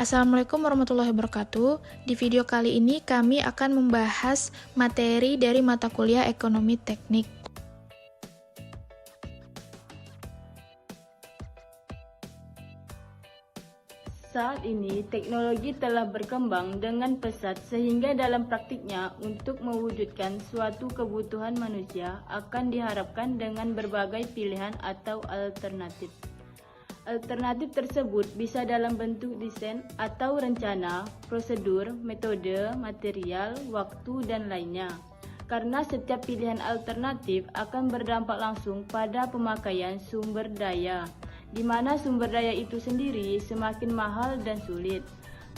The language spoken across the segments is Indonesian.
Assalamualaikum warahmatullahi wabarakatuh. Di video kali ini kami akan membahas materi dari mata kuliah Ekonomi Teknik. Saat ini, teknologi telah berkembang dengan pesat sehingga dalam praktiknya untuk mewujudkan suatu kebutuhan manusia akan diharapkan dengan berbagai pilihan atau alternatif. Alternatif tersebut bisa dalam bentuk desain atau rencana, prosedur, metode, material, waktu, dan lainnya. Karena setiap pilihan alternatif akan berdampak langsung pada pemakaian sumber daya, di mana sumber daya itu sendiri semakin mahal dan sulit.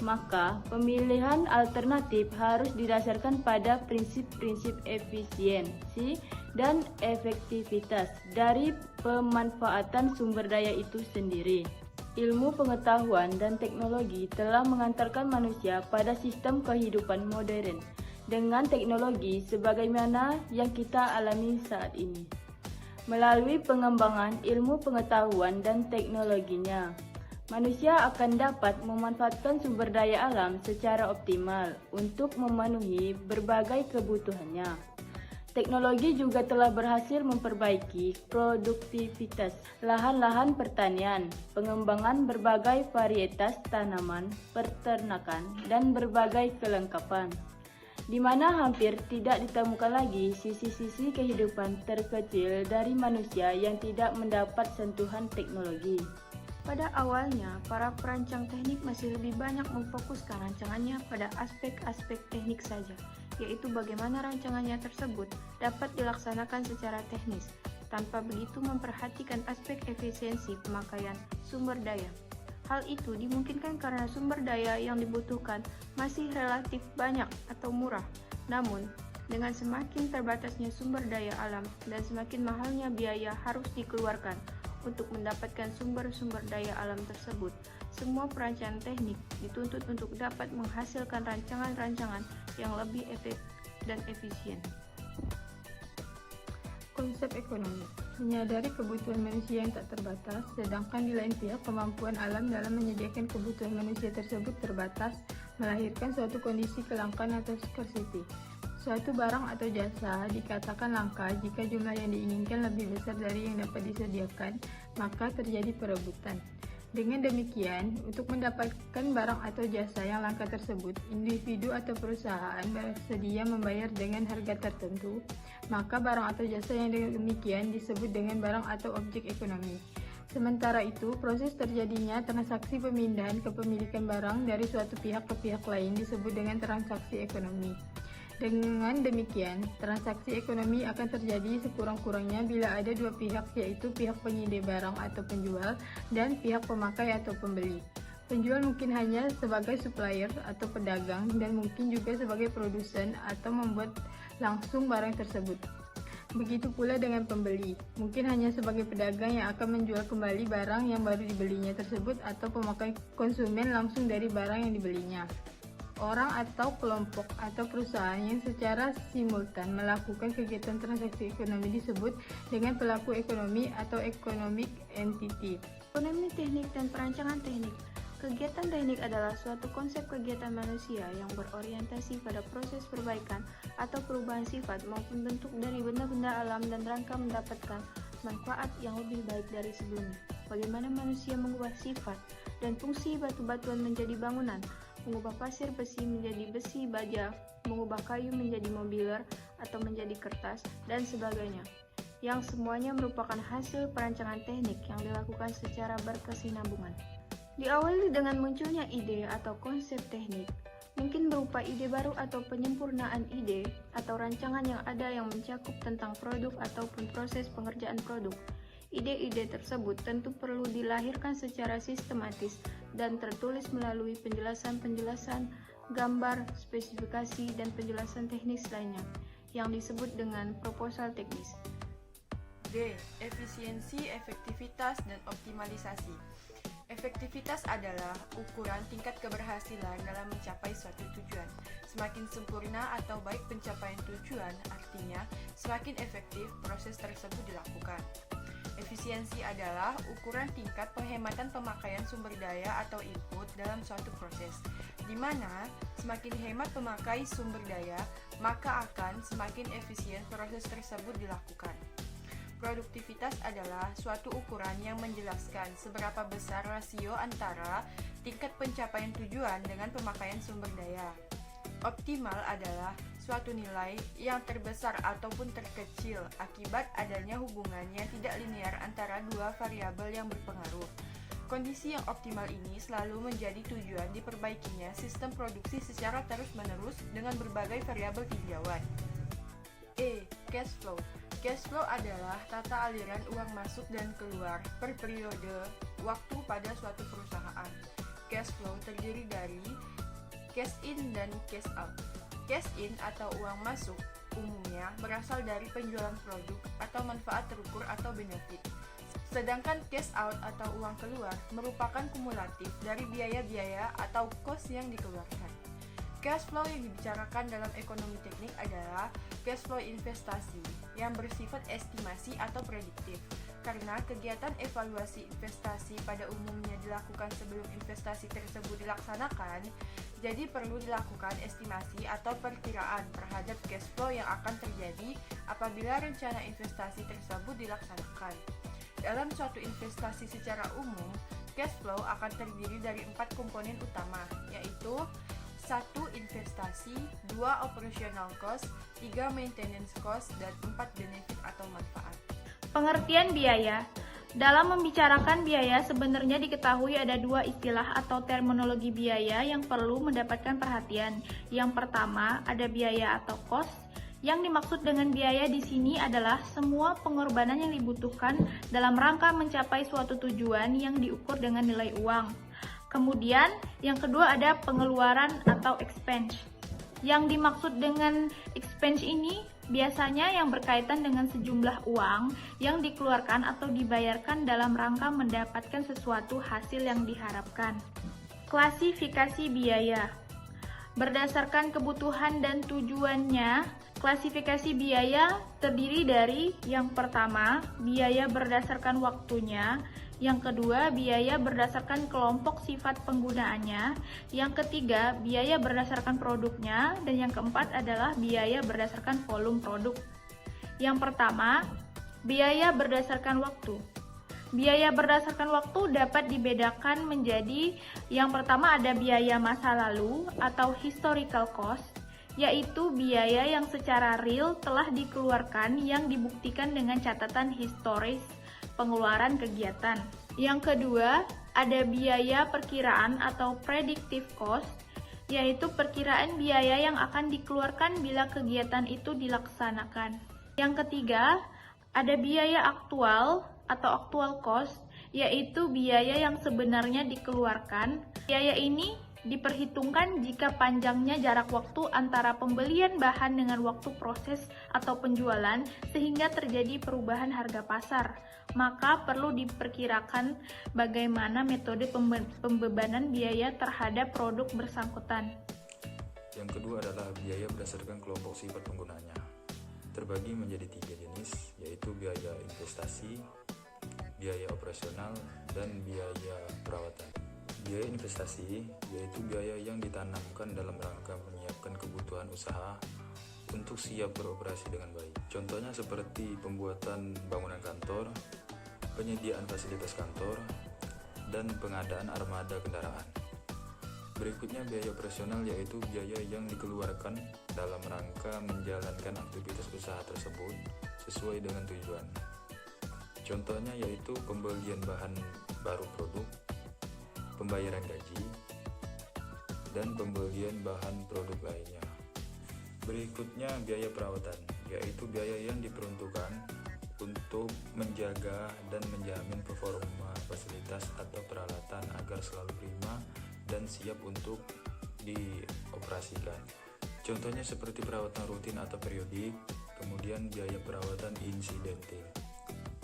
Maka, pemilihan alternatif harus didasarkan pada prinsip-prinsip efisiensi dan efektivitas dari pemanfaatan sumber daya itu sendiri. Ilmu pengetahuan dan teknologi telah mengantarkan manusia pada sistem kehidupan modern dengan teknologi sebagaimana yang kita alami saat ini. Melalui pengembangan ilmu pengetahuan dan teknologinya, manusia akan dapat memanfaatkan sumber daya alam secara optimal untuk memenuhi berbagai kebutuhannya. Teknologi juga telah berhasil memperbaiki produktivitas lahan-lahan pertanian, pengembangan berbagai varietas tanaman, peternakan, dan berbagai kelengkapan, di mana hampir tidak ditemukan lagi sisi-sisi kehidupan terkecil dari manusia yang tidak mendapat sentuhan teknologi. Pada awalnya, para perancang teknik masih lebih banyak memfokuskan rancangannya pada aspek-aspek teknik saja, yaitu bagaimana rancangannya tersebut dapat dilaksanakan secara teknis, tanpa begitu memperhatikan aspek efisiensi pemakaian sumber daya. Hal itu dimungkinkan karena sumber daya yang dibutuhkan masih relatif banyak atau murah. Namun, dengan semakin terbatasnya sumber daya alam dan semakin mahalnya biaya harus dikeluarkan untuk mendapatkan sumber-sumber daya alam tersebut, semua perancangan teknik dituntut untuk dapat menghasilkan rancangan-rancangan yang lebih efektif dan efisien. Konsep ekonomi menyadari kebutuhan manusia yang tak terbatas, sedangkan di lain pihak kemampuan alam dalam menyediakan kebutuhan manusia tersebut terbatas, melahirkan suatu kondisi kelangkaan atau scarcity. Suatu barang atau jasa dikatakan langka jika jumlah yang diinginkan lebih besar dari yang dapat disediakan, maka terjadi perebutan. Dengan demikian, untuk mendapatkan barang atau jasa yang langka tersebut, individu atau perusahaan bersedia membayar dengan harga tertentu, maka barang atau jasa yang demikian disebut dengan barang atau objek ekonomi. Sementara itu, proses terjadinya transaksi pemindahan kepemilikan barang dari suatu pihak ke pihak lain disebut dengan transaksi ekonomi. Dengan demikian, transaksi ekonomi akan terjadi sekurang-kurangnya bila ada dua pihak, yaitu pihak penyedia barang atau penjual dan pihak pemakai atau pembeli. Penjual mungkin hanya sebagai supplier atau pedagang dan mungkin juga sebagai produsen atau membuat langsung barang tersebut. Begitu pula dengan pembeli, mungkin hanya sebagai pedagang yang akan menjual kembali barang yang baru dibelinya tersebut atau pemakai konsumen langsung dari barang yang dibelinya. Orang atau kelompok atau perusahaan yang secara simultan melakukan kegiatan transaksi ekonomi disebut dengan pelaku ekonomi atau economic entity. Ekonomi teknik dan perancangan teknik. Kegiatan teknik adalah suatu konsep kegiatan manusia yang berorientasi pada proses perbaikan atau perubahan sifat maupun bentuk dari benda-benda alam dan rangka mendapatkan manfaat yang lebih baik dari sebelumnya. Bagaimana manusia mengubah sifat dan fungsi batu-batuan menjadi bangunan, mengubah pasir besi menjadi besi baja, mengubah kayu menjadi mobiler atau menjadi kertas, dan sebagainya, yang semuanya merupakan hasil perancangan teknik yang dilakukan secara berkesinambungan. Diawali dengan munculnya ide atau konsep teknik, mungkin berupa ide baru atau penyempurnaan ide atau rancangan yang ada yang mencakup tentang produk ataupun proses pengerjaan produk. Ide-ide tersebut tentu perlu dilahirkan secara sistematis dan tertulis melalui penjelasan-penjelasan, gambar, spesifikasi, dan penjelasan teknis lainnya yang disebut dengan proposal teknis. D. Efisiensi, efektivitas, dan optimalisasi. Efektivitas adalah ukuran tingkat keberhasilan dalam mencapai suatu tujuan. Semakin sempurna atau baik pencapaian tujuan, artinya semakin efektif proses tersebut dilakukan. Efisiensi adalah ukuran tingkat penghematan pemakaian sumber daya atau input dalam suatu proses, di mana semakin hemat pemakai sumber daya, maka akan semakin efisien proses tersebut dilakukan. Produktivitas adalah suatu ukuran yang menjelaskan seberapa besar rasio antara tingkat pencapaian tujuan dengan pemakaian sumber daya. Optimal adalah suatu nilai yang terbesar ataupun terkecil akibat adanya hubungan yang tidak linear antara dua variabel yang berpengaruh. Kondisi yang optimal ini selalu menjadi tujuan diperbaikinya sistem produksi secara terus-menerus dengan berbagai variabel tinjauan. Cash flow. Cash flow adalah tata aliran uang masuk dan keluar per periode waktu pada suatu perusahaan. Cash flow terdiri dari cash in dan cash out. Cash in atau uang masuk umumnya berasal dari penjualan produk atau manfaat terukur atau benefit. Sedangkan cash out atau uang keluar merupakan kumulatif dari biaya-biaya atau cost yang dikeluarkan. Cash flow yang dibicarakan dalam ekonomi teknik adalah cash flow investasi yang bersifat estimasi atau prediktif. Karena kegiatan evaluasi investasi pada umumnya dilakukan sebelum investasi tersebut dilaksanakan, jadi perlu dilakukan estimasi atau perkiraan terhadap cash flow yang akan terjadi apabila rencana investasi tersebut dilaksanakan. Dalam suatu investasi secara umum, cash flow akan terdiri dari 4 komponen utama, yaitu 1. Investasi, 2. Operational cost, 3. Maintenance cost, dan 4. Benefit atau manfaat. Pengertian biaya. Dalam membicarakan biaya, sebenarnya diketahui ada 2 istilah atau terminologi biaya yang perlu mendapatkan perhatian. Yang pertama, ada biaya atau cost. Yang dimaksud dengan biaya di sini adalah semua pengorbanan yang dibutuhkan dalam rangka mencapai suatu tujuan yang diukur dengan nilai uang. Kemudian, yang kedua ada pengeluaran atau expense. Yang dimaksud dengan expense ini biasanya yang berkaitan dengan sejumlah uang yang dikeluarkan atau dibayarkan dalam rangka mendapatkan sesuatu hasil yang diharapkan. Klasifikasi biaya. Berdasarkan kebutuhan dan tujuannya, klasifikasi biaya terdiri dari yang pertama, biaya berdasarkan waktunya, yang kedua, biaya berdasarkan kelompok sifat penggunaannya, yang ketiga, biaya berdasarkan produknya, dan yang keempat adalah biaya berdasarkan volume produk. Yang pertama, biaya berdasarkan waktu. Biaya berdasarkan waktu dapat dibedakan menjadi yang pertama ada biaya masa lalu atau historical cost, yaitu biaya yang secara real telah dikeluarkan yang dibuktikan dengan catatan historis pengeluaran kegiatan. Yang kedua, ada biaya perkiraan atau predictive cost, yaitu perkiraan biaya yang akan dikeluarkan bila kegiatan itu dilaksanakan. Yang ketiga, ada biaya aktual atau actual cost, yaitu biaya yang sebenarnya dikeluarkan. Biaya ini diperhitungkan jika panjangnya jarak waktu antara pembelian bahan dengan waktu proses atau penjualan sehingga terjadi perubahan harga pasar. Maka perlu diperkirakan bagaimana metode pembebanan biaya terhadap produk bersangkutan. Yang kedua adalah biaya berdasarkan kelompok sifat penggunanya. Terbagi menjadi 3 jenis, yaitu biaya investasi, biaya operasional, dan biaya perawatan. Biaya investasi yaitu biaya yang ditanamkan dalam rangka menyiapkan kebutuhan usaha untuk siap beroperasi dengan baik. Contohnya seperti pembuatan bangunan kantor, penyediaan fasilitas kantor, dan pengadaan armada kendaraan. Berikutnya biaya operasional yaitu biaya yang dikeluarkan dalam rangka menjalankan aktivitas usaha tersebut sesuai dengan tujuan. Contohnya yaitu pembelian bahan baru produk, pembayaran gaji, dan pembelian bahan produk lainnya. Berikutnya biaya perawatan, yaitu biaya yang diperuntukkan untuk menjaga dan menjamin performa fasilitas atau peralatan agar selalu prima dan siap untuk dioperasikan. Contohnya seperti perawatan rutin atau periodik, kemudian biaya perawatan insidentil.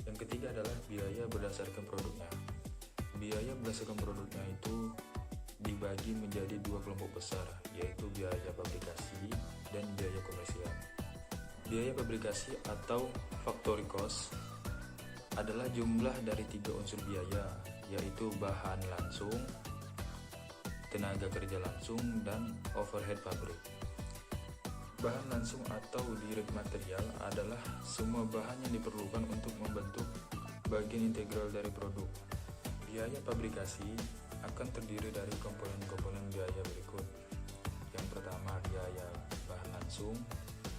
Yang ketiga adalah biaya berdasarkan produknya. Biaya berdasarkan produknya itu dibagi menjadi 2 kelompok besar, yaitu biaya pabrikasi dan biaya komersial. Biaya pabrikasi atau factory cost adalah jumlah dari 3 unsur biaya, yaitu bahan langsung, tenaga kerja langsung, dan overhead pabrik. Bahan langsung atau direct material adalah semua bahan yang diperlukan untuk membentuk bagian integral dari produk. Biaya fabrikasi akan terdiri dari komponen-komponen biaya berikut. Yang pertama, biaya bahan langsung.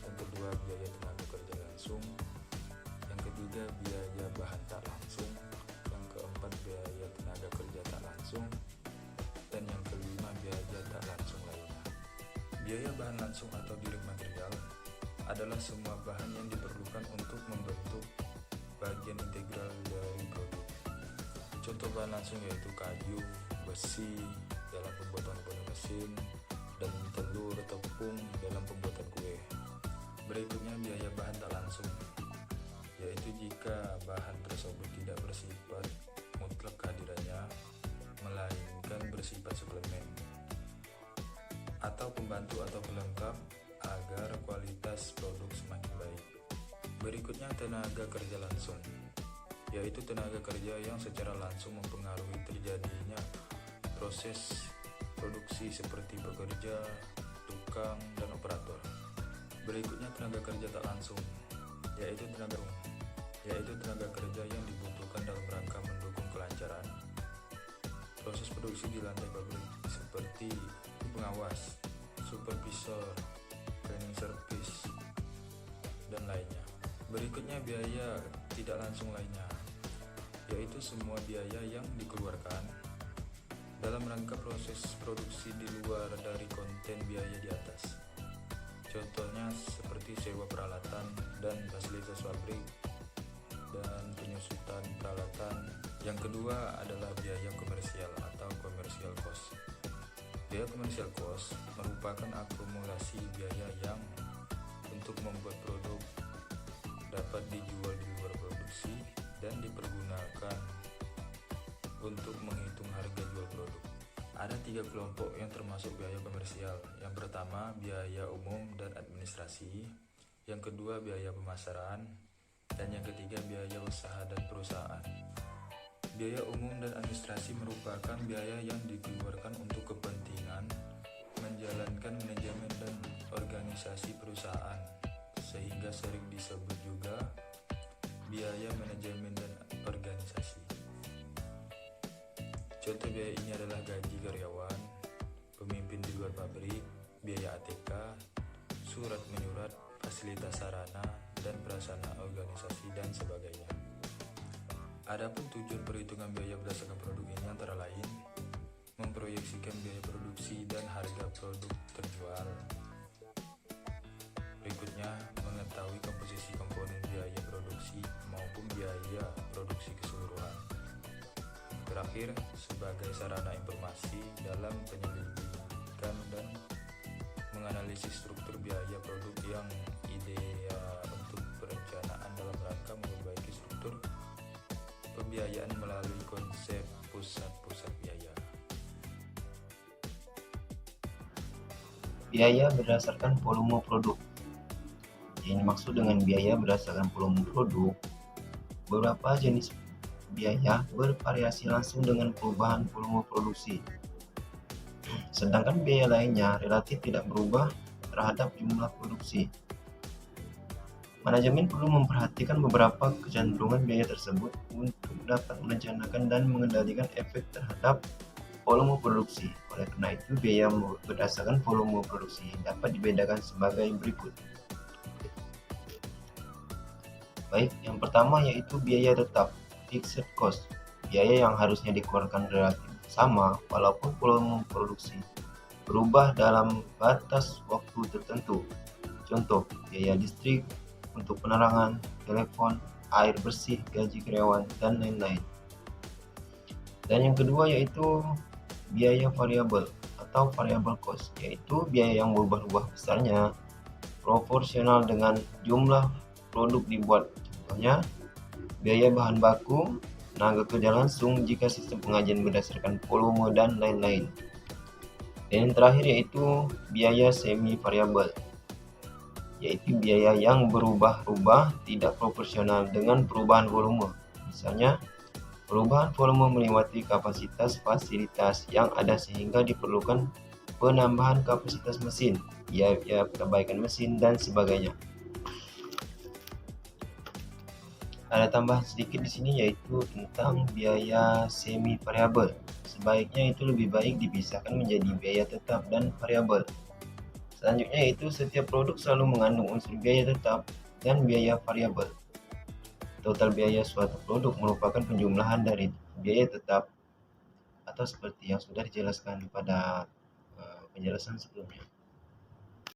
Yang kedua, biaya tenaga kerja langsung. Yang ketiga, biaya bahan tak langsung. Yang keempat, biaya tenaga kerja tak langsung. Dan yang kelima, biaya tak langsung lainnya. Biaya bahan langsung atau direct material adalah semua bahan yang diperlukan untuk membentuk bagian integral dari produk. Contoh bahan langsung yaitu kayu, besi dalam pembuatan kue mesin, dan telur, tepung dalam pembuatan kue. Berikutnya biaya bahan tak langsung, yaitu jika bahan tersebut tidak bersifat mutlak kehadirannya, melainkan bersifat suplemen atau pembantu atau pelengkap agar kualitas produk semakin baik. Berikutnya tenaga kerja langsung, yaitu tenaga kerja yang secara langsung mempengaruhi terjadinya proses produksi seperti pekerja, tukang, dan operator. Berikutnya tenaga kerja tak langsung, yaitu tenaga kerja yang dibutuhkan dalam rangka mendukung kelancaran proses produksi di lantai pabrik, seperti pengawas, supervisor, cleaning service, dan lainnya. Berikutnya biaya tidak langsung lainnya, yaitu semua biaya yang dikeluarkan dalam rangka proses produksi di luar dari konten biaya di atas. Contohnya seperti sewa peralatan dan fasilitas pabrik dan penyusutan peralatan. Yang kedua adalah biaya komersial atau commercial cost. Biaya commercial cost merupakan akumulasi biaya yang untuk membuat produk dapat dijual di luar produksi dan dipergunakan untuk menghitung harga jual produk. Ada 3 kelompok yang termasuk biaya komersial. Yang pertama, biaya umum dan administrasi. Yang kedua, biaya pemasaran. Dan yang ketiga, biaya usaha dan perusahaan. Biaya umum dan administrasi merupakan biaya yang dikeluarkan untuk kepentingan menjalankan manajemen dan organisasi perusahaan, sehingga sering disebut juga biaya manajemen dan organisasi. Contoh biaya ini adalah gaji karyawan, pemimpin di luar pabrik, biaya ATK, surat menyurat, fasilitas sarana dan prasarana organisasi, dan sebagainya. Adapun tujuan perhitungan biaya berdasarkan produk ini antara lain memproyeksikan biaya produksi dan harga produk terjual. Berikutnya, mengetahui komposisi komponen biaya produksi maupun biaya produksi keseluruhan. Terakhir, sebagai sarana informasi dalam penyelidikan dan menganalisis struktur biaya produk yang ideal untuk perencanaan dalam rangka memperbaiki struktur pembiayaan melalui konsep pusat-pusat biaya. Biaya berdasarkan volume produk. Yang dimaksud dengan biaya berdasarkan volume produk, beberapa jenis biaya bervariasi langsung dengan perubahan volume produksi. Sedangkan biaya lainnya relatif tidak berubah terhadap jumlah produksi. Manajemen perlu memperhatikan beberapa kecenderungan biaya tersebut untuk dapat merencanakan dan mengendalikan efek terhadap volume produksi. Oleh karena itu, biaya berdasarkan volume produksi dapat dibedakan sebagai berikut. Baik, yang pertama yaitu biaya tetap, fixed cost, biaya yang harusnya dikeluarkan relatif sama walaupun volume produksi berubah dalam batas waktu tertentu. Contoh, biaya listrik untuk penerangan, telepon, air bersih, gaji karyawan, dan lain-lain. Dan yang kedua yaitu biaya variabel atau variable cost, yaitu biaya yang berubah-ubah besarnya proporsional dengan jumlah produk dibuat. Contohnya, biaya bahan baku, tenaga kerja langsung jika sistem pengajian berdasarkan volume, dan lain-lain. Dan yang terakhir yaitu biaya semi variabel, yaitu biaya yang berubah-ubah tidak proporsional dengan perubahan volume. Misalnya, perubahan volume melewati kapasitas fasilitas yang ada sehingga diperlukan penambahan kapasitas mesin, biaya perbaikan mesin, dan sebagainya. Ada tambahan sedikit di sini yaitu tentang biaya semi variabel. Sebaiknya itu lebih baik dipisahkan menjadi biaya tetap dan variabel. Selanjutnya yaitu setiap produk selalu mengandung unsur biaya tetap dan biaya variabel. Total biaya suatu produk merupakan penjumlahan dari biaya tetap atau seperti yang sudah dijelaskan pada penjelasan sebelumnya.